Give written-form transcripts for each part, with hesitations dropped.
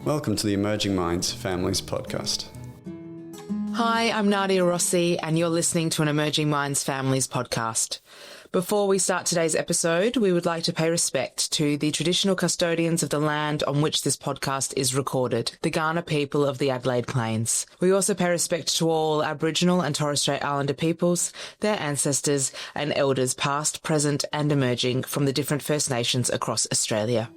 Welcome to the Emerging Minds Families podcast. Hi, I'm Nada Rossi, and you're listening to an Emerging Minds Families podcast. Before we start today's episode, we would like to pay respect to the traditional custodians of the land on which this podcast is recorded, the Kaurna people of the Adelaide Plains. We also pay respect to all Aboriginal and Torres Strait Islander peoples, their ancestors and elders past, present and emerging from the different First Nations across Australia.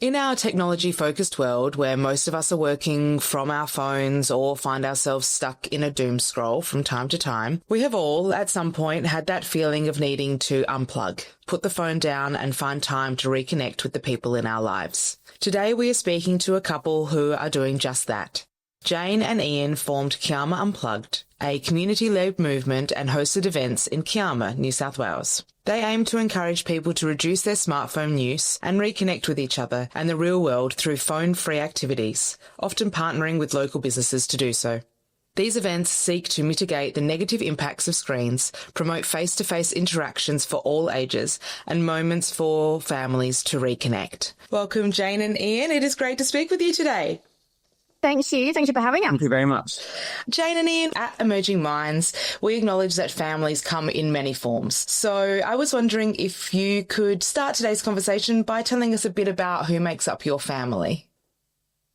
In our technology-focused world, where most of us are working from our phones or find ourselves stuck in a doom scroll from time to time, we have all, at some point, had that feeling of needing to unplug, put the phone down and find time to reconnect with the people in our lives. Today, we are speaking to a couple who are doing just that. Jane and Ian formed Kiama Unplugged, a community-led movement and hosted events in Kiama, New South Wales. They aim to encourage people to reduce their smartphone use and reconnect with each other and the real world through phone-free activities, often partnering with local businesses to do so. These events seek to mitigate the negative impacts of screens, promote face-to-face interactions for all ages, and moments for families to reconnect. Welcome, Jane and Ian. It is great to speak with you today. Thank you. Thank you for having us. Thank you very much. Jane and Ian, at Emerging Minds, we acknowledge that families come in many forms. So I was wondering if you could start today's conversation by telling us a bit about who makes up your family.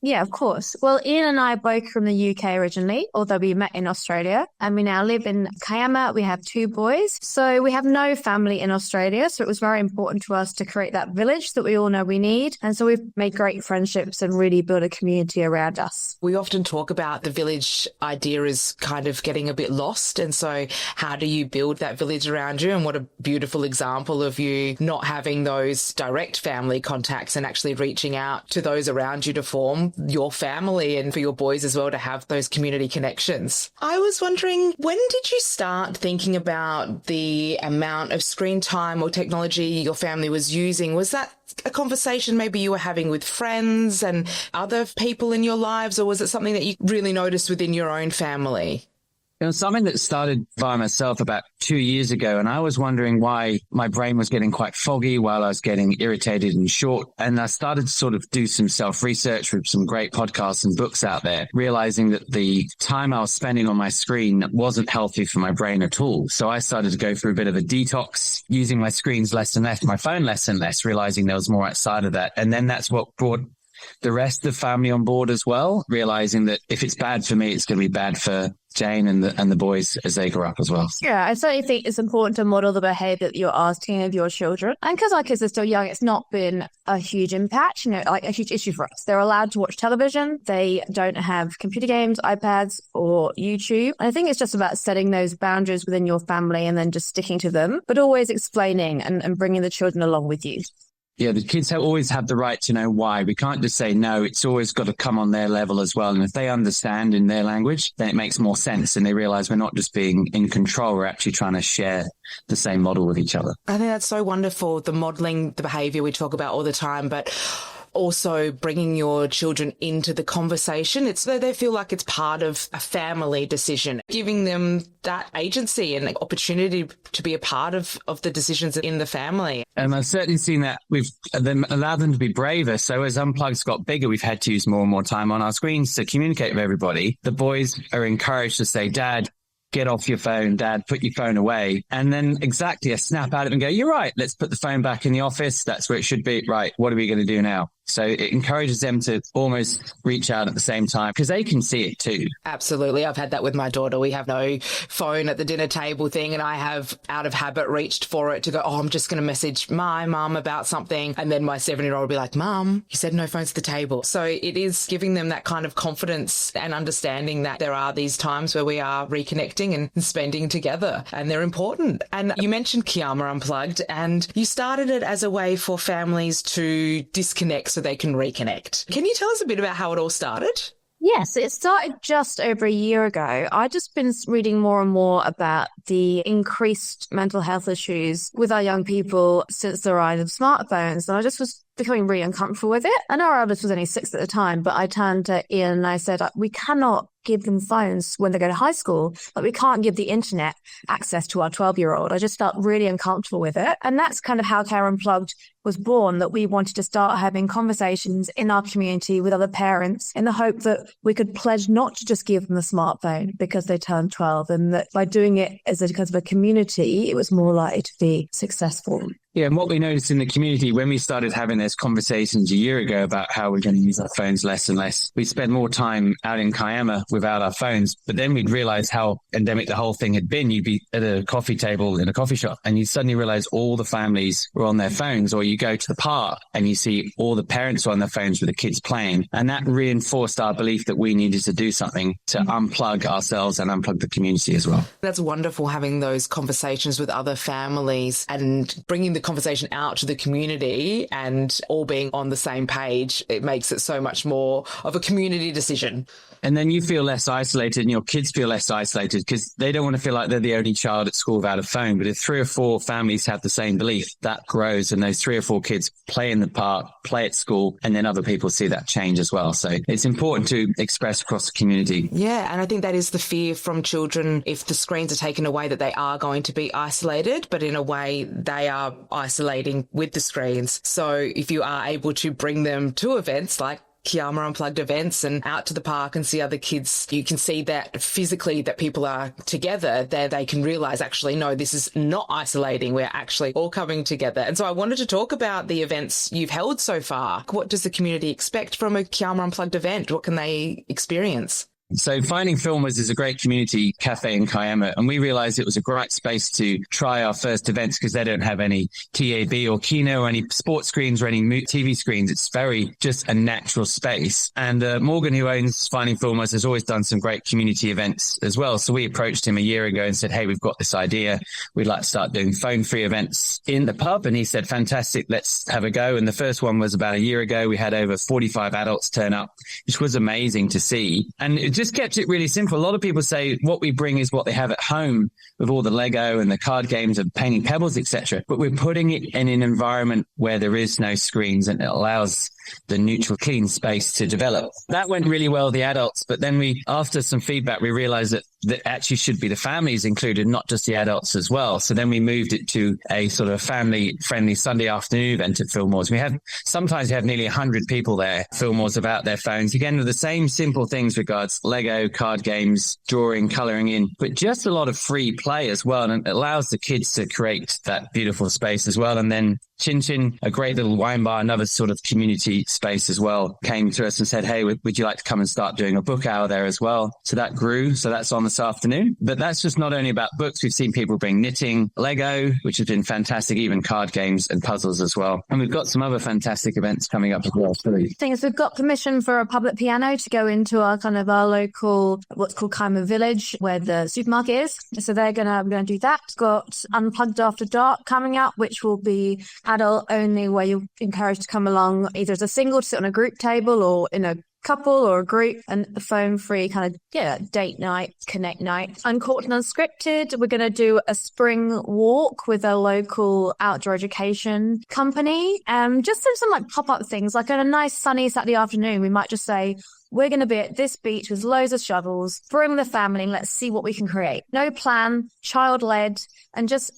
Yeah, of course. Well, Ian and I are both from the UK originally, although we met in Australia, and we now live in Kiama. We have 2 boys. So we have no family in Australia. So it was very important to us to create that village that we all know we need. And so we've made great friendships and really built a community around us. We often talk about the village idea is kind of getting a bit lost. And so how do you build that village around you? And what a beautiful example of you not having those direct family contacts and actually reaching out to those around you to form your family and for your boys as well to have those community connections. I was wondering, when did you start thinking about the amount of screen time or technology your family was using? Was that a conversation maybe you were having with friends and other people in your lives, or was it something that you really noticed within your own family? It was something that started by myself about 2 years ago, and I was wondering why my brain was getting quite foggy while I was getting irritated and short. And I started to sort of do some self-research with some great podcasts and books out there, realizing that the time I was spending on my screen wasn't healthy for my brain at all. So I started to go through a bit of a detox, using my screens less and less, my phone less and less, realizing there was more outside of that. And then that's what brought the rest of the family on board as well, realizing that if it's bad for me, it's going to be bad for Jane and the boys as they grow up as well. Yeah, I certainly think it's important to model the behaviour that you're asking of your children. And because our kids are still young, it's not been a huge impact, like a huge issue for us. They're allowed to watch television. They don't have computer games, iPads or YouTube. And I think it's just about setting those boundaries within your family and then just sticking to them, but always explaining and bringing the children along with you. Yeah, the kids always have the right to know why. We can't just say no. It's always got to come on their level as well. And if they understand in their language, then it makes more sense. And they realize we're not just being in control. We're actually trying to share the same model with each other. I think that's so wonderful, the modelling, the behaviour we talk about all the time, but also bringing your children into the conversation. It's so they feel like it's part of a family decision, giving them that agency and opportunity to be a part of the decisions in the family. And I've certainly seen that we've allowed them to be braver. So as Unplugged's got bigger, we've had to use more and more time on our screens to communicate with everybody. The boys are encouraged to say, Dad, get off your phone, Dad, put your phone away. And then exactly, I snap out of it and go, you're right, let's put the phone back in the office. That's where it should be. Right, what are we going to do now? So it encourages them to almost reach out at the same time because they can see it too. Absolutely. I've had that with my daughter. We have no phone at the dinner table thing, and I have out of habit reached for it to go, I'm just going to message my mum about something. And then my 7-year-old will be like, Mum, you said no phones at the table. So it is giving them that kind of confidence and understanding that there are these times where we are reconnecting and spending together, and they're important. And you mentioned Kiama Unplugged, and you started it as a way for families to disconnect so they can reconnect. Can you tell us a bit about how it all started? Yes, it started just over a year ago. I'd just been reading more and more about the increased mental health issues with our young people since the rise of smartphones. And I just was becoming really uncomfortable with it. And our eldest was only 6 at the time, but I turned to Ian and I said, we cannot give them phones when they go to high school, but we can't give the internet access to our 12-year-old. I just felt really uncomfortable with it. And that's kind of how Kiama Unplugged was born, that we wanted to start having conversations in our community with other parents in the hope that we could pledge not to just give them a smartphone because they turned 12, and that by doing it as a kind of a community, it was more likely to be successful. Yeah, and what we noticed in the community when we started having those conversations a year ago about how we're going to use our phones less and less, we spent more time out in Kiama without our phones. But then we'd realize how endemic the whole thing had been. You'd be at a coffee table in a coffee shop and you suddenly realize all the families were on their phones, or you go to the park and you see all the parents are on their phones with the kids playing. And that reinforced our belief that we needed to do something to unplug ourselves and unplug the community as well. That's wonderful, having those conversations with other families and bringing the conversation out to the community and all being on the same page. It makes it so much more of a community decision. And then you feel less isolated and your kids feel less isolated because they don't want to feel like they're the only child at school without a phone. But if 3 or 4 families have the same belief, that grows, and those 3 or 4 kids play in the park, play at school, and then other people see that change as well. So it's important to express across the community. Yeah, and I think that is the fear from children. If the screens are taken away, that they are going to be isolated, but in a way they are isolating with the screens. So if you are able to bring them to events like Kiama Unplugged events and out to the park and see other kids, you can see that physically that people are together, that they can realise, actually, no, this is not isolating. We're actually all coming together. And so I wanted to talk about the events you've held so far. What does the community expect from a Kiama Unplugged event? What can they experience? So Finding Filmers is a great community cafe in Kiama, and we realized it was a great space to try our first events because they don't have any TAB or Kino or any sports screens or any TV screens. It's very just a natural space. And Morgan, who owns Finding Filmers, has always done some great community events as well. So we approached him a year ago and said, hey, we've got this idea. We'd like to start doing phone-free events in the pub. And he said, fantastic, let's have a go. And the first one was about a year ago. We had over 45 adults turn up, which was amazing to see. And it just kept it really simple. A lot of people say what we bring is what they have at home with all the Lego and the card games and painting pebbles, etc. But we're putting it in an environment where there is no screens, and it allows the neutral, clean space to develop. That went really well, the adults. But then after some feedback, we realized that actually should be the families included, not just the adults as well. So then we moved it to a sort of family-friendly Sunday afternoon event at Fillmore's. Sometimes we have nearly 100 people there, Fillmore's, about their phones. Again, with the same simple things regards Lego, card games, drawing, colouring in, but just a lot of free play as well. And it allows the kids to create that beautiful space as well. And then Chin Chin, a great little wine bar, another sort of community space as well, came to us and said, hey, would you like to come and start doing a book hour there as well? So that grew. So that's on this afternoon. But that's just not only about books. We've seen people bring knitting, Lego, which has been fantastic, even card games and puzzles as well. And we've got some other fantastic events coming up as well. Thing is, we've got permission for a public piano to go into our local, what's called Kiama Village, where the supermarket is. So we're going to do that. Got Unplugged After Dark coming up, which will be adult only, where you're encouraged to come along either as a single to sit on a group table or in a couple or a group, and a phone-free date night, connect night. Uncorked and Unscripted, we're going to do a spring walk with a local outdoor education company. Just some pop-up things, like on a nice sunny Saturday afternoon, we might just say, we're going to be at this beach with loads of shovels, bring the family, and let's see what we can create. No plan, child-led, and just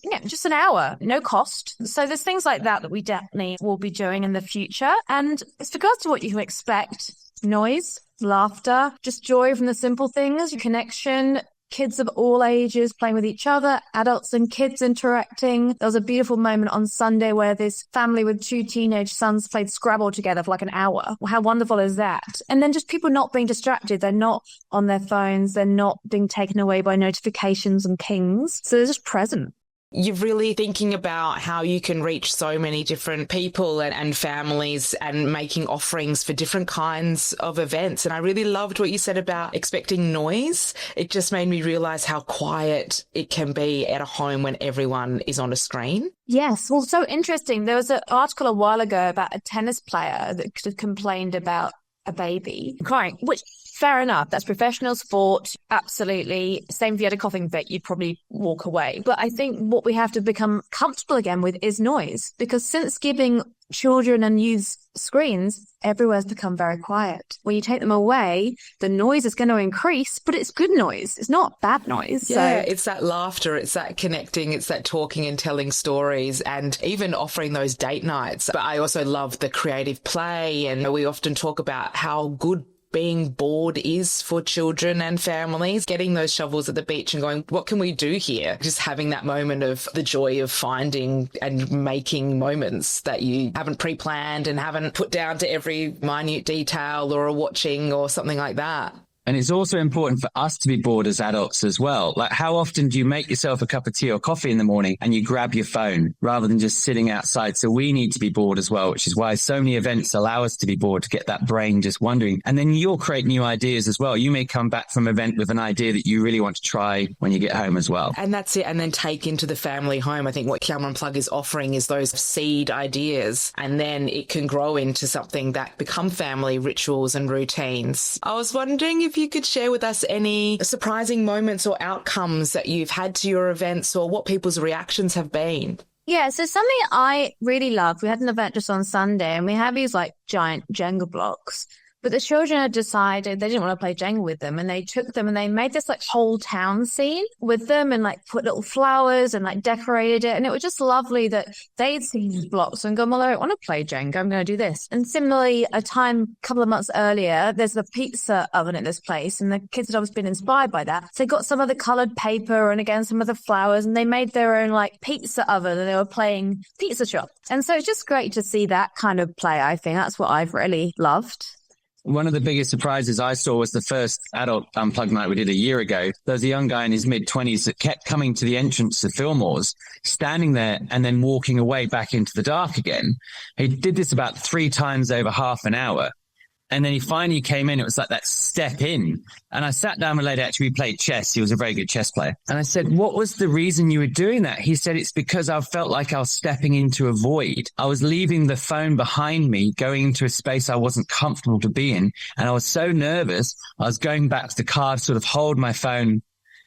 an hour, no cost. So there's things like that we definitely will be doing in the future. And with regards to what you can expect, noise, laughter, just joy from the simple things, connection, kids of all ages playing with each other, adults and kids interacting. There was a beautiful moment on Sunday where this family with 2 teenage sons played Scrabble together for an hour. How wonderful is that? And then just people not being distracted. They're not on their phones. They're not being taken away by notifications and pings. So they're just present. You're really thinking about how you can reach so many different people and families and making offerings for different kinds of events. And I really loved what you said about expecting noise. It just made me realise how quiet it can be at a home when everyone is on a screen. Yes. Well, so interesting. There was an article a while ago about a tennis player that complained about a baby crying, which fair enough. That's professional sport. Absolutely. Same if you had a coughing fit, you'd probably walk away. But I think what we have to become comfortable again with is noise, because since giving children and youth screens, everywhere's become very quiet. When you take them away, the noise is going to increase, but it's good noise. It's not bad noise. Yeah, it's that laughter, it's that connecting, it's that talking and telling stories, and even offering those date nights. But I also love the creative play, and we often talk about how good being bored is for children and families, getting those shovels at the beach and going, what can we do here? Just having that moment of the joy of finding and making moments that you haven't pre-planned and haven't put down to every minute detail or a watching or something like that. And it's also important for us to be bored as adults as well. Like, how often do you make yourself a cup of tea or coffee in the morning and you grab your phone rather than just sitting outside? So we need to be bored as well, which is why so many events allow us to be bored, to get that brain just wandering. And then you'll create new ideas as well. You may come back from an event with an idea that you really want to try when you get home as well. And that's it. And then take into the family home. I think what Kiama Unplugged is offering is those seed ideas, and then it can grow into something that become family rituals and routines. I was wondering if you could share with us any surprising moments or outcomes that you've had to your events, or what people's reactions have been. Yeah, so something I really loved, we had an event just on Sunday, and we had these like giant Jenga blocks. But the children had decided they didn't want to play Jenga with them, and they took them and they made this like whole town scene with them and like put little flowers and like decorated it. And it was just lovely that they'd seen these blocks and gone, well, I don't want to play Jenga, I'm going to do this. And similarly, a couple of months earlier, there's the pizza oven at this place, and the kids had always been inspired by that. So they got some of the coloured paper and again, some of the flowers, and they made their own like pizza oven, and they were playing pizza shop. And so it's just great to see that kind of play. I think that's what I've really loved. One of the biggest surprises I saw was the first adult Unplugged night we did a year ago. There was a young guy in his mid-20s that kept coming to the entrance to Fillmore's, standing there and then walking away back into the dark again. He did this about 3 times over half an hour. And then he finally came in. It was like that step in. And I sat down with a lady, actually, we played chess. He was a very good chess player. And I said, what was the reason you were doing that? He said, it's because I felt like I was stepping into a void. I was leaving the phone behind me, going into a space I wasn't comfortable to be in. And I was so nervous. I was going back to the car to sort of hold my phone,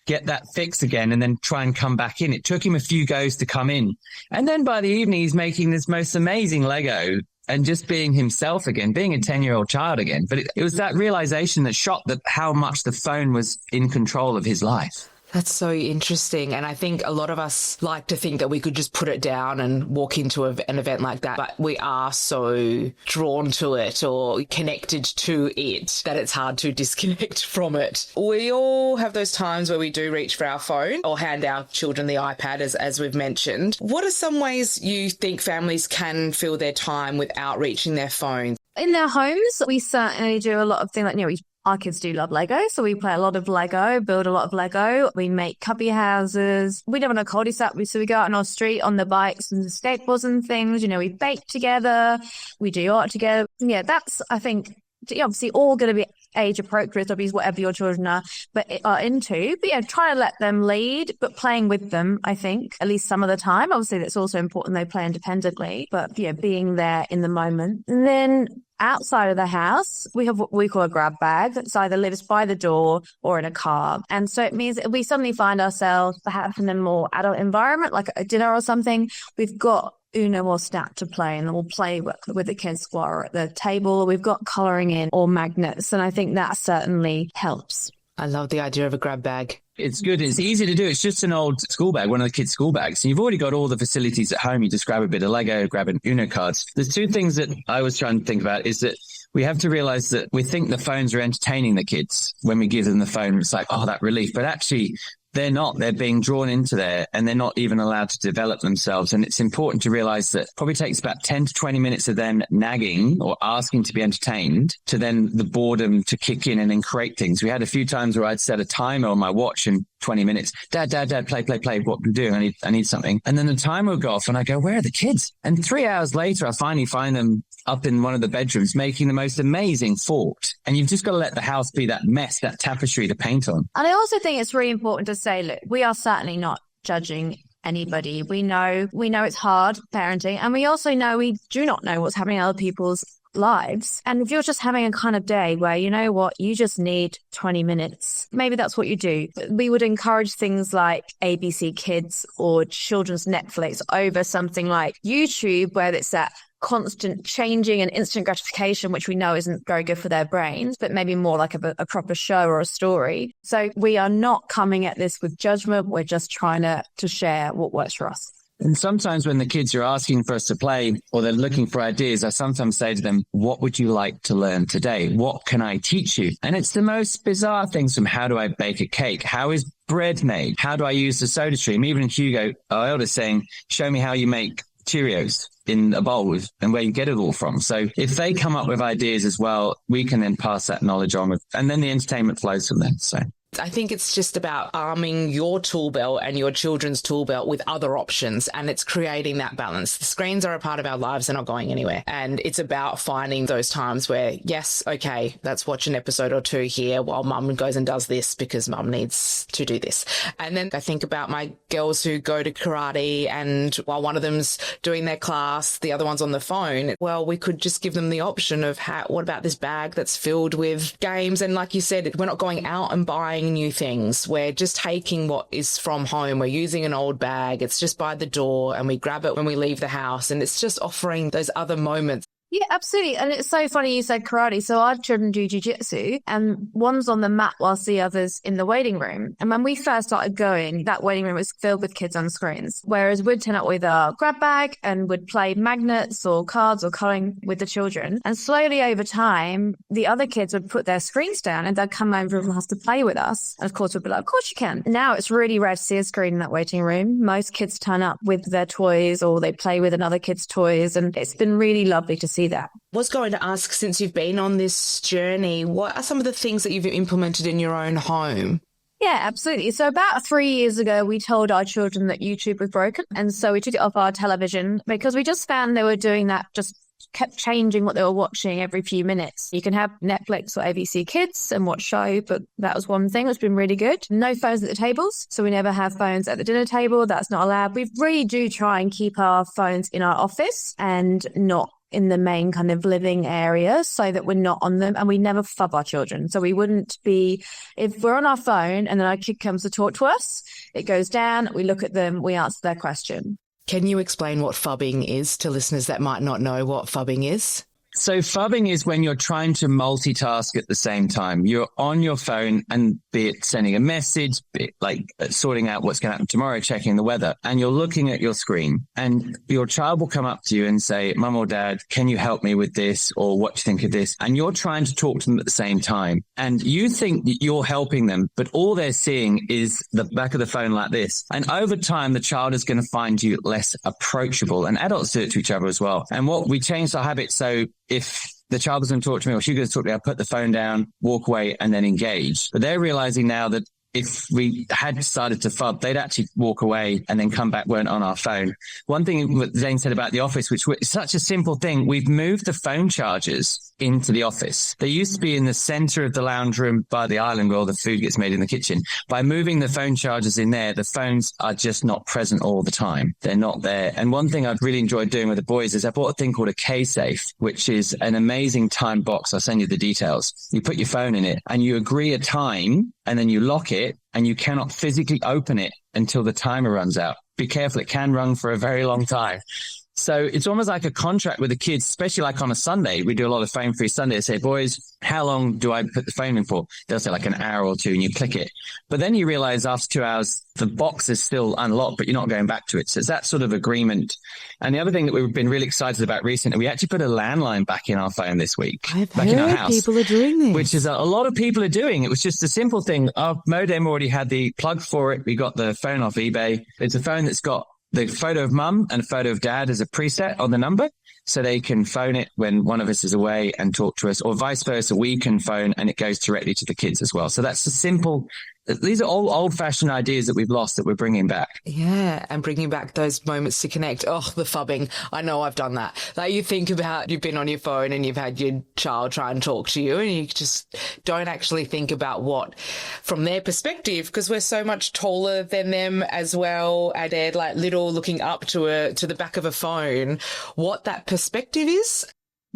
get that fix again, and then try and come back in. It took him a few goes to come in. And then by the evening, he's making this most amazing Lego and just being himself again, being a 10-year-old child again. But it was that realization that shot that how much the phone was in control of his life. That's so interesting. And I think a lot of us like to think that we could just put it down and walk into an event like that. But we are so drawn to it or connected to it that it's hard to disconnect from it. We all have those times where we do reach for our phone or hand our children the iPad, as we've mentioned. What are some ways you think families can fill their time without reaching their phones? In their homes, we certainly do a lot of things like, our kids do love Lego, so we play a lot of Lego, build a lot of Lego. We make cubby houses. We live on a cul-de-sac, so we go out on our street on the bikes and the skateboards and things. We bake together. We do art together. Yeah, that's, I think, obviously all going to be age appropriate, obviously whatever your children are into. But yeah, try to let them lead, but playing with them, I think, at least some of the time. Obviously, that's also important they play independently, but yeah, being there in the moment. And then outside of the house, we have what we call a grab bag that either lives by the door or in a car. And so it means that we suddenly find ourselves perhaps in a more adult environment, like a dinner or something. We've got Uno or Snap to play, and then we'll play with the kids while we're at the table. We've got colouring in or magnets, and I think that certainly helps. I love the idea of a grab bag. It's good. It's easy to do. It's just an old school bag, one of the kids' school bags. And you've already got all the facilities at home. You just grab a bit of Lego, grab an Uno cards. There's 2 things that I was trying to think about is that we have to realize that we think the phones are entertaining the kids. When we give them the phone, it's like, oh, that relief. But actually, they're not. They're being drawn into there, and they're not even allowed to develop themselves. And it's important to realize that it probably takes about 10 to 20 minutes of them nagging or asking to be entertained to then the boredom to kick in and then create things. We had a few times where I'd set a timer on my watch and 20 minutes. Dad, play. What are you doing? I need something. And then the timer would go off and I go, where are the kids? And 3 hours later, I finally find them up in one of the bedrooms making the most amazing fort. And you've just got to let the house be that mess, that tapestry to paint on. And I also think it's really important to say, look, we are certainly not judging anybody. We know it's hard parenting, and we also know we do not know what's happening in other people's lives. And if you're just having a kind of day where, you know what, you just need 20 minutes, maybe that's what you do. We would encourage things like ABC Kids or children's Netflix over something like YouTube, where it's that constant changing and instant gratification, which we know isn't very good for their brains, but maybe more like a proper show or a story. So we are not coming at this with judgment. We're just trying to share what works for us. And sometimes when the kids are asking for us to play or they're looking for ideas, I sometimes say to them, what would you like to learn today? What can I teach you? And it's the most bizarre things, from how do I bake a cake? How is bread made? How do I use the soda stream? Even Hugo, our eldest, saying, show me how you make Cheerios in a bowl and where you get it all from. So if they come up with ideas as well, we can then pass that knowledge on, and then the entertainment flows from there. So I think it's just about arming your tool belt and your children's tool belt with other options, and it's creating that balance. The screens are a part of our lives. They're not going anywhere. And it's about finding those times where, yes, okay, let's watch an episode or two here while mum goes and does this because mum needs to do this. And then I think about my girls who go to karate, and while one of them's doing their class, the other one's on the phone. Well, we could just give them the option of, what about this bag that's filled with games? And like you said, we're not going out and buying new things. We're just taking what is from home. We're using an old bag. It's just by the door, and we grab it when we leave the house. And it's just offering those other moments. Yeah, absolutely. And it's so funny you said karate. So our children do jiu-jitsu, and one's on the mat whilst the other's in the waiting room. And when we first started going, that waiting room was filled with kids on screens. Whereas we'd turn up with a grab bag and would play magnets or cards or colouring with the children. And slowly over time, the other kids would put their screens down and they'd come over and have to play with us. And of course, we'd be like, of course you can. Now it's really rare to see a screen in that waiting room. Most kids turn up with their toys or they play with another kid's toys. And it's been really lovely to see that. I was going to ask, since you've been on this journey, what are some of the things that you've implemented in your own home? Yeah, absolutely. So about 3 years ago, we told our children that YouTube was broken. And so we took it off our television because we just found they were doing that, just kept changing what they were watching every few minutes. You can have Netflix or ABC Kids and watch show, but that was one thing that's been really good. No phones at the tables. So we never have phones at the dinner table. That's not allowed. We really do try and keep our phones in our office and not in the main kind of living area, so that we're not on them, and we never fob our children. So we wouldn't be, if we're on our phone and then our kid comes to talk to us, it goes down, we look at them, we answer their question. Can you explain what fubbing is to listeners that might not know what fubbing is? So fubbing is when you're trying to multitask at the same time. You're on your phone, and be it sending a message, be it like sorting out what's going to happen tomorrow, checking the weather, and you're looking at your screen, and your child will come up to you and say, Mum or Dad, can you help me with this? Or what do you think of this? And you're trying to talk to them at the same time. And you think that you're helping them, but all they're seeing is the back of the phone like this. And over time, the child is going to find you less approachable, and adults do it to each other as well. And what we changed our habit, so if the child doesn't talk to me or she goes to talk to me, I put the phone down, walk away, and then engage. But they're realizing now that if we had started to fub, they'd actually walk away and then come back, weren't on our phone. One thing what Zane said about the office, which is such a simple thing, we've moved the phone chargers into the office. They used to be in the center of the lounge room by the island where all the food gets made in the kitchen. By moving the phone chargers in there, the phones are just not present all the time. They're not there. And one thing I've really enjoyed doing with the boys is I bought a thing called a K-Safe, which is an amazing time box. I'll send you the details. You put your phone in it and you agree a time, and then you lock it, and you cannot physically open it until the timer runs out. Be careful. It can run for a very long time. So it's almost like a contract with the kids, especially like on a Sunday. We do a lot of phone-free Sunday. I say, boys, how long do I put the phone in for? They'll say like an hour or two, and you click it. But then you realize after 2 hours, the box is still unlocked, but you're not going back to it. So it's that sort of agreement. And the other thing that we've been really excited about recently, we actually put a landline back in our phone this week. Back in our house. People are doing this. Which is a lot of people are doing. It was just a simple thing. Our modem already had the plug for it. We got the phone off eBay. It's a phone that's got the photo of mum and a photo of dad as a preset on the number, so they can phone it when one of us is away and talk to us, or vice versa. We can phone and it goes directly to the kids as well. So that's a simple. These are all old-fashioned ideas that we've lost that we're bringing back. Yeah, and bringing back those moments to connect. Oh, the fubbing. I know I've done that. Like, you think about, you've been on your phone and you've had your child try and talk to you, and you just don't actually think about what, from their perspective, because we're so much taller than them as well, and they're like little, looking up to the back of a phone, what that perspective is.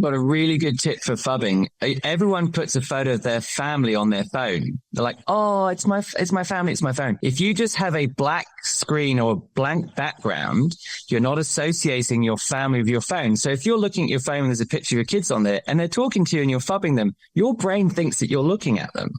Got a really good tip for phubbing. Everyone puts a photo of their family on their phone. They're like, oh, it's my family, it's my phone. If you just have a black screen or a blank background, you're not associating your family with your phone. So if you're looking at your phone and there's a picture of your kids on there and they're talking to you and you're phubbing them, your brain thinks that you're looking at them.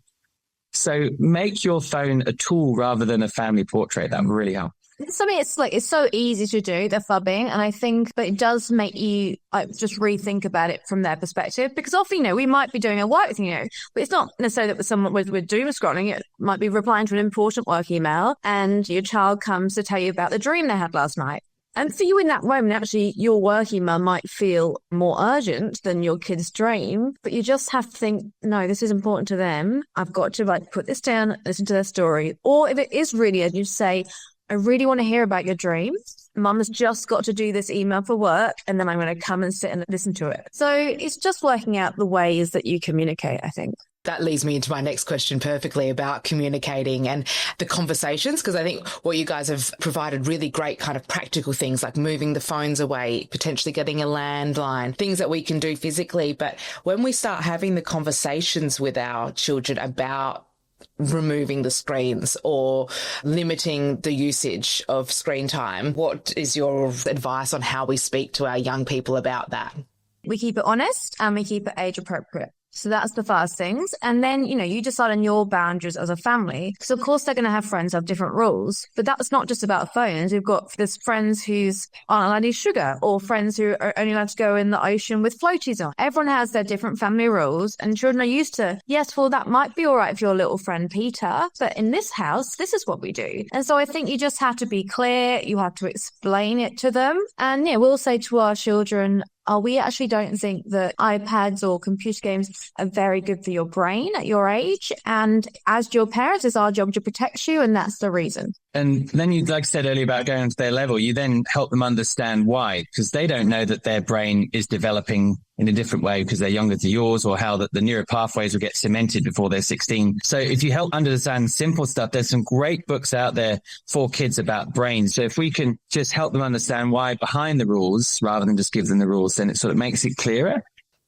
So make your phone a tool rather than a family portrait. That would really help. Something it's so easy to do, the phubbing, and I think that it does make you just rethink about it from their perspective, because often, we might be doing a work thing, but it's not necessarily that with someone with doom scrolling. It might be replying to an important work email and your child comes to tell you about the dream they had last night. And for you in that moment, actually, your work email might feel more urgent than your kid's dream, but you just have to think, no, this is important to them. I've got to put this down, listen to their story. Or if it is really urgent, you say, I really want to hear about your dreams. Mum has just got to do this email for work, and then I'm going to come and sit and listen to it. So it's just working out the ways that you communicate, I think. That leads me into my next question perfectly about communicating and the conversations, because I think what you guys have provided really great kind of practical things like moving the phones away, potentially getting a landline, things that we can do physically. But when we start having the conversations with our children about removing the screens or limiting the usage of screen time, what is your advice on how we speak to our young people about that? We keep it honest and we keep it age appropriate. So that's the first things. And then, you decide on your boundaries as a family. Because of course they're going to have friends who have different rules, but that's not just about phones. There's friends who's aren't allowed to eat sugar, or friends who are only allowed to go in the ocean with floaties on. Everyone has their different family rules, and children are used to, yes, well, that might be all right for your little friend Peter, but in this house, this is what we do. And so I think you just have to be clear. You have to explain it to them. And we'll say to our children, we actually don't think that iPads or computer games are very good for your brain at your age. And as your parents, it's our job to protect you. And that's the reason. And then you, like I said earlier about going to their level, you then help them understand why, because they don't know that their brain is developing in a different way because they're younger to yours, or how that the neural pathways will get cemented before they're 16. So if you help understand simple stuff, there's some great books out there for kids about brains. So if we can just help them understand why behind the rules rather than just give them the rules, then it sort of makes it clearer.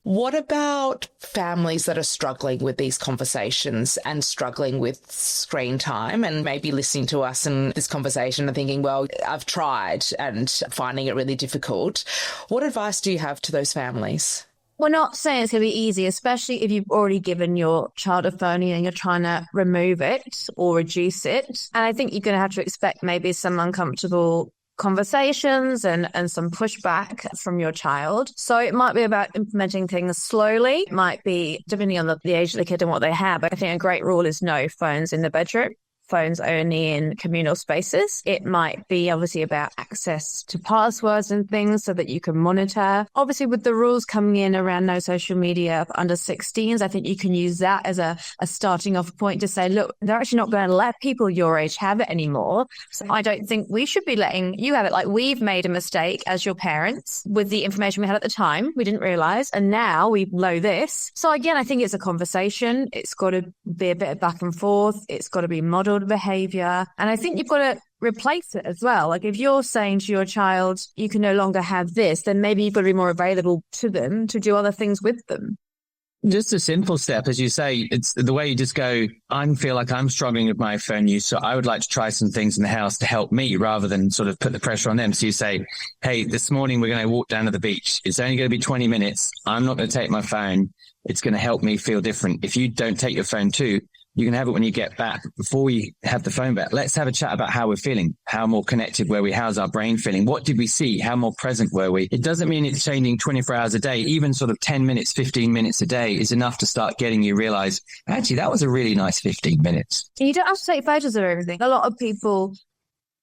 What about families that are struggling with these conversations and struggling with screen time and maybe listening to us in this conversation and thinking, well, I've tried and finding it really difficult. What advice do you have to those families? We're not saying it's going to be easy, especially if you've already given your child a phone and you're trying to remove it or reduce it. And I think you're going to have to expect maybe some uncomfortable conversations and some pushback from your child. So it might be about implementing things slowly. It might be depending on the age of the kid and what they have. But I think a great rule is no phones in the bedroom. Phones only in communal spaces. It might be obviously about access to passwords and things so that you can monitor. Obviously, with the rules coming in around no social media for under 16s, I think you can use that as a starting off point to say, look, they're actually not going to let people your age have it anymore. So I don't think we should be letting you have it. Like, we've made a mistake as your parents with the information we had at the time. We didn't realize, and now we know this. So again, I think it's a conversation. It's got to be a bit of back and forth. It's got to be modeled behavior. And I think you've got to replace it as well. Like, if you're saying to your child, you can no longer have this, then maybe you've got to be more available to them to do other things with them. Just a simple step, as you say, it's the way you just go, I feel like I'm struggling with my phone use, so I would like to try some things in the house to help me, rather than sort of put the pressure on them. So you say, hey, this morning we're going to walk down to the beach. It's only going to be 20 minutes. I'm not going to take my phone. It's going to help me feel different. If you don't take your phone too, you can have it when you get back. Before you have the phone back, let's have a chat about how we're feeling, how more connected were we, how's our brain feeling, what did we see, how more present were we. It doesn't mean it's changing 24 hours a day. Even sort of 10 minutes, 15 minutes a day is enough to start getting you realize, actually, that was a really nice 15 minutes. You don't have to take photos of everything. A lot of people,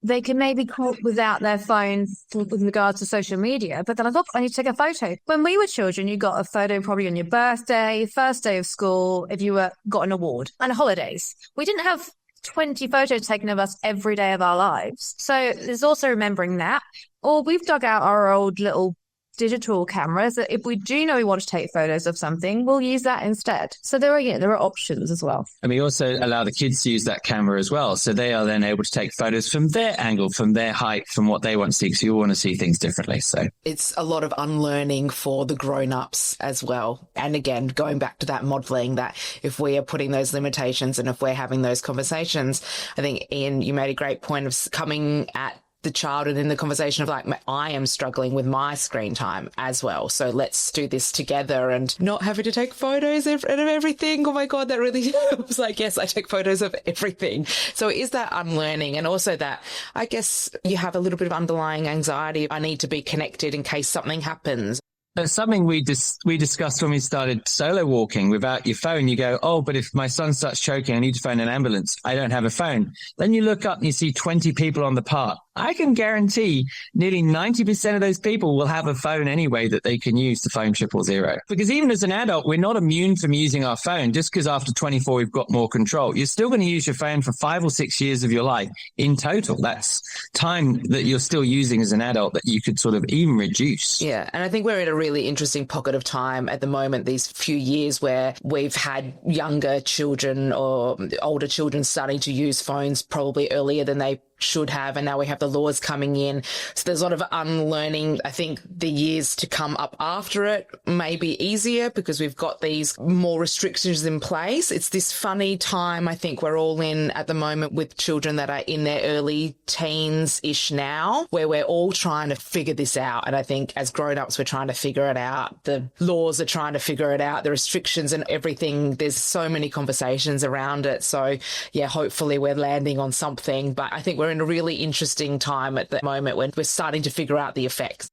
they can maybe call without their phone with regards to social media, but then I thought, I need to take a photo. When we were children, you got a photo probably on your birthday, first day of school, if you got an award, and holidays. We didn't have 20 photos taken of us every day of our lives. So there's also remembering that. Or we've dug out our old little digital cameras that if we do know we want to take photos of something, we'll use that instead. So there are options as well. And we also allow the kids to use that camera as well. So they are then able to take photos from their angle, from their height, from what they want to see, because you want to see things differently. So it's a lot of unlearning for the grown-ups as well. And again, going back to that modelling, that if we are putting those limitations and if we're having those conversations, I think, Ian, you made a great point of coming at the child and in the conversation of like, I am struggling with my screen time as well. So let's do this together and not having to take photos of everything. Oh my God, that really was like, yes, I take photos of everything. So it is that unlearning, and also that I guess you have a little bit of underlying anxiety. I need to be connected in case something happens. It's something we discussed when we started solo walking. Without your phone, you go, oh, but if my son starts choking, I need to phone an ambulance. I don't have a phone. Then you look up and you see 20 people on the park. I can guarantee nearly 90% of those people will have a phone anyway that they can use to phone 000. Because even as an adult, we're not immune from using our phone just because after 24, we've got more control. You're still going to use your phone for 5 or 6 years of your life in total. That's time that you're still using as an adult that you could sort of even reduce. Yeah. And I think we're in a really interesting pocket of time at the moment, these few years where we've had younger children or older children starting to use phones probably earlier than they should have, and now we have the laws coming in. So there's a lot of unlearning. I think the years to come up after it may be easier because we've got these more restrictions in place. It's this funny time I think we're all in at the moment with children that are in their early teens-ish now, where we're all trying to figure this out. And I think as grown-ups, we're trying to figure it out. The laws are trying to figure it out, the restrictions and everything. There's so many conversations around it. So yeah, hopefully we're landing on something, but I think we're in a really interesting time at the moment when we're starting to figure out the effects.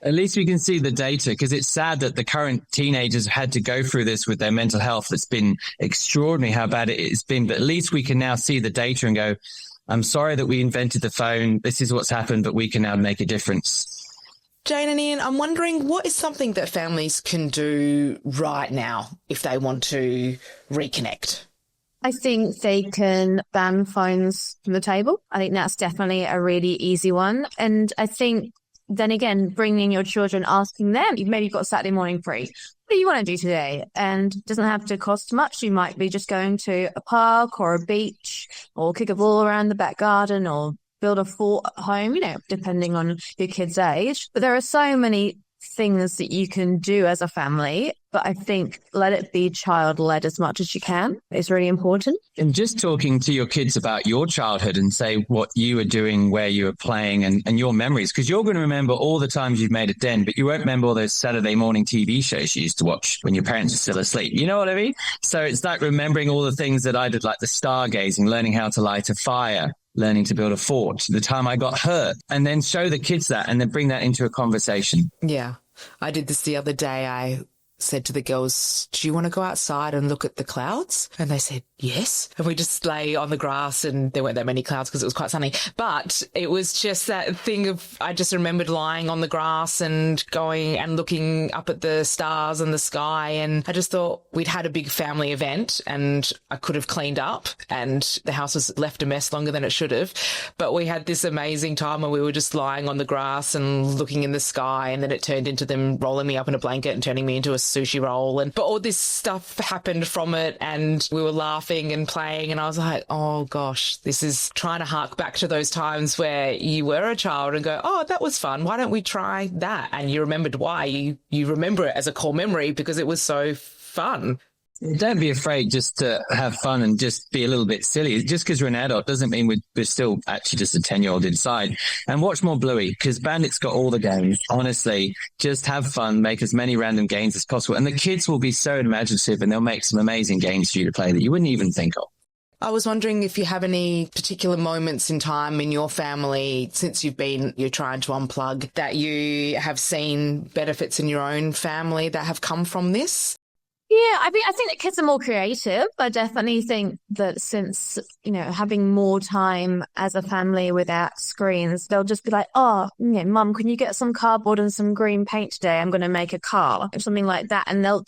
At least we can see the data, because it's sad that the current teenagers had to go through this with their mental health. It's been extraordinary how bad it's been, but at least we can now see the data and go, I'm sorry that we invented the phone. This is what's happened, but we can now make a difference. Jane and Ian, I'm wondering, what is something that families can do right now if they want to reconnect? I think they can ban phones from the table. I think that's definitely a really easy one. And I think then again, bringing your children, asking them, maybe you've got Saturday morning free. What do you want to do today? And it doesn't have to cost much. You might be just going to a park or a beach or kick a ball around the back garden or build a fort at home, depending on your kid's age. But there are so many things that you can do as a family, but I think let it be child-led as much as you can is really important. And just talking to your kids about your childhood and say what you were doing, where you were playing and your memories, because you're going to remember all the times you've made a den, but you won't remember all those Saturday morning TV shows you used to watch when your parents were still asleep. You know what I mean? So it's like remembering all the things that I did, like the stargazing, learning how to light a fire, learning to build a fort, the time I got hurt, and then show the kids that and then bring that into a conversation. Yeah. I did this the other day. I said to the girls, do you want to go outside and look at the clouds? And they said, yes. And we just lay on the grass, and there weren't that many clouds because it was quite sunny. But it was just that thing of, I just remembered lying on the grass and going and looking up at the stars and the sky. And I just thought we'd had a big family event and I could have cleaned up and the house was left a mess longer than it should have. But we had this amazing time where we were just lying on the grass and looking in the sky. And then it turned into them rolling me up in a blanket and turning me into a sushi roll. But all this stuff happened from it, and we were laughing and playing, and I was like, oh gosh, this is trying to hark back to those times where you were a child and go, oh, that was fun. Why don't we try that? And you remembered why. You remember it as a core memory because it was so fun. Don't be afraid just to have fun and just be a little bit silly. Just because you're an adult doesn't mean we're still actually just a 10-year-old inside. And watch more Bluey, because Bandit's got all the games. Honestly, just have fun, make as many random games as possible. And the kids will be so imaginative and they'll make some amazing games for you to play that you wouldn't even think of. I was wondering if you have any particular moments in time in your family since you're trying to unplug that you have seen benefits in your own family that have come from this? Yeah, I mean, I think that kids are more creative. I definitely think that since, having more time as a family without screens, they'll just be like, oh, Mum, can you get some cardboard and some green paint today? I'm going to make a car, or something like that. And they'll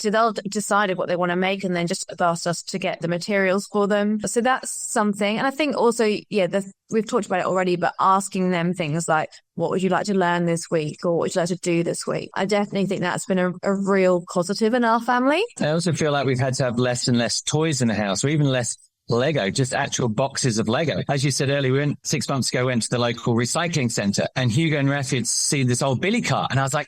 decide what they want to make and then just ask us to get the materials for them. So that's something. And I think also, we've talked about it already, but asking them things like, what would you like to learn this week, or what would you like to do this week? I definitely think that's been a real positive in our family. I also feel like we've had to have less and less toys in the house, or even less Lego, just actual boxes of Lego. As you said earlier, we went 6 months ago, went to the local recycling centre, and Hugo and Rafi had seen this old billy cart. And I was like,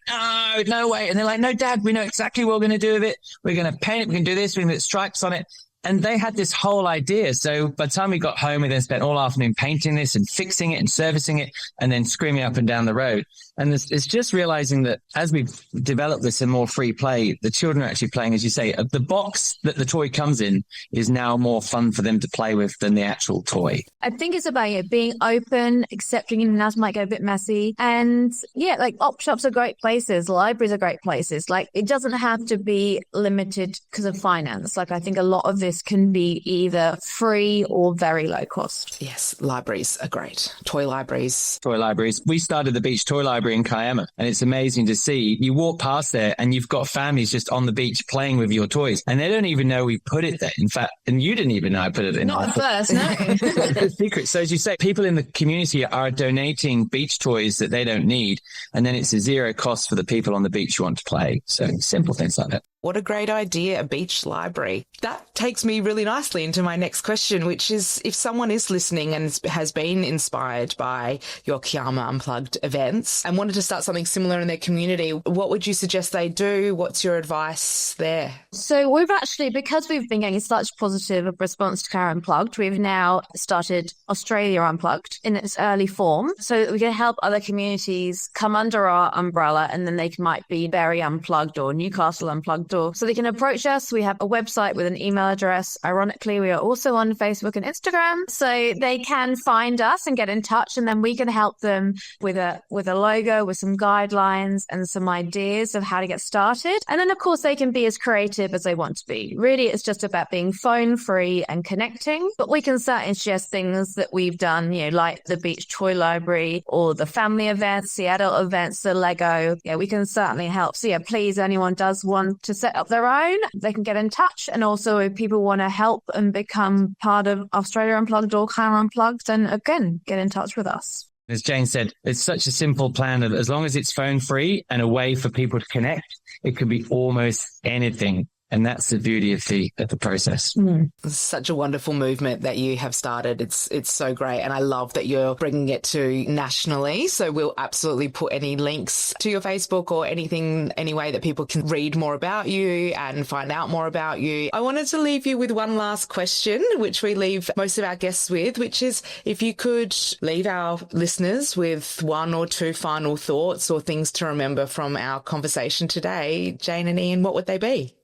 no way. And they're like, no, Dad, we know exactly what we're going to do with it. We're going to paint it. We can do this. We can put stripes on it. And they had this whole idea. So by the time we got home, we then spent all afternoon painting this and fixing it and servicing it and then screaming up and down the road. And it's just realizing that as we've developed this in more free play, the children are actually playing, as you say, the box that the toy comes in is now more fun for them to play with than the actual toy. I think it's about being open, accepting anything else might get a bit messy. And yeah, like op shops are great places. Libraries are great places. Like it doesn't have to be limited because of finance. Like I think a lot of this can be either free or very low cost. Yes, libraries are great. Toy libraries. Toy libraries. We started the beach toy library in Kiama, and it's amazing to see. You walk past there and you've got families just on the beach playing with your toys, and they don't even know we put it there. In fact, and you didn't even know I put it in. Not at first, no. Secret. So as you say, people in the community are donating beach toys that they don't need, and then it's a zero cost for the people on the beach who want to play. So simple things like that. What a great idea, a beach library. That takes me really nicely into my next question, which is if someone is listening and has been inspired by your Kiama Unplugged events and wanted to start something similar in their community, what would you suggest they do? What's your advice there? So we've actually, because we've been getting such positive response to Kiama Unplugged, we've now started Australia Unplugged in its early form so that we can help other communities come under our umbrella, and then they might be Berry Unplugged or Newcastle Unplugged, so they can approach us. We have a website with an email address. Ironically, we are also on Facebook and Instagram, so they can find us and get in touch, and then we can help them with a logo, with some guidelines and some ideas of how to get started. And then, of course, they can be as creative as they want to be. Really, it's just about being phone free and connecting. But we can certainly suggest things that we've done, like the beach toy library or the family events, the adult events, the Lego. Yeah, we can certainly help. So yeah, please, anyone does want to set up their own, they can get in touch. And also if people want to help and become part of Australia Unplugged or Kiama Unplugged, then again, get in touch with us. As Jane said, it's such a simple plan that as long as it's phone free and a way for people to connect, it could be almost anything. And that's the beauty of the process. It's such a wonderful movement that you have started. It's so great. And I love that you're bringing it to nationally. So we'll absolutely put any links to your Facebook or anything, any way that people can read more about you and find out more about you. I wanted to leave you with one last question, which we leave most of our guests with, which is if you could leave our listeners with one or two final thoughts or things to remember from our conversation today, Jane and Ian, what would they be?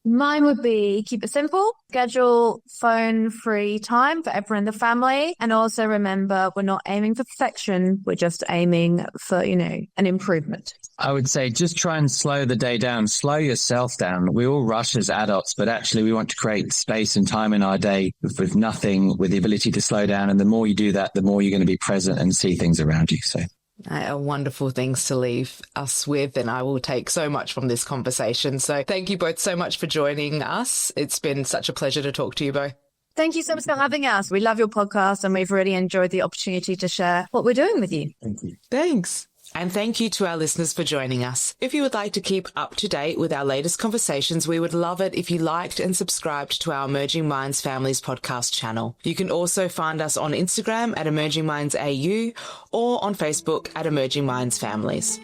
Mine would be keep it simple, schedule phone-free time for everyone in the family, and also remember we're not aiming for perfection, we're just aiming for, an improvement. I would say just try and slow the day down, slow yourself down. We all rush as adults, but actually we want to create space and time in our day with nothing, with the ability to slow down. And the more you do that, the more you're going to be present and see things around you. So. Wonderful things to leave us with, and I will take so much from this conversation. So thank you both so much for joining us. It's been such a pleasure to talk to you both. Thank you so much for having us. We love your podcast and we've really enjoyed the opportunity to share what we're doing with you. Thank you. Thanks. And thank you to our listeners for joining us. If you would like to keep up to date with our latest conversations, we would love it if you liked and subscribed to our Emerging Minds Families podcast channel. You can also find us on Instagram at Emerging Minds AU or on Facebook at Emerging Minds Families.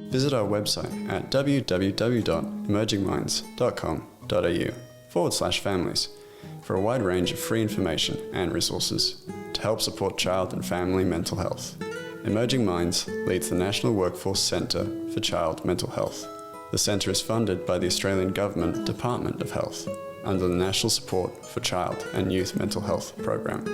Visit our website at www.emergingminds.com.au/families for a wide range of free information and resources to help support child and family mental health. Emerging Minds leads the National Workforce Centre for Child Mental Health. The centre is funded by the Australian Government Department of Health under the National Support for Child and Youth Mental Health program.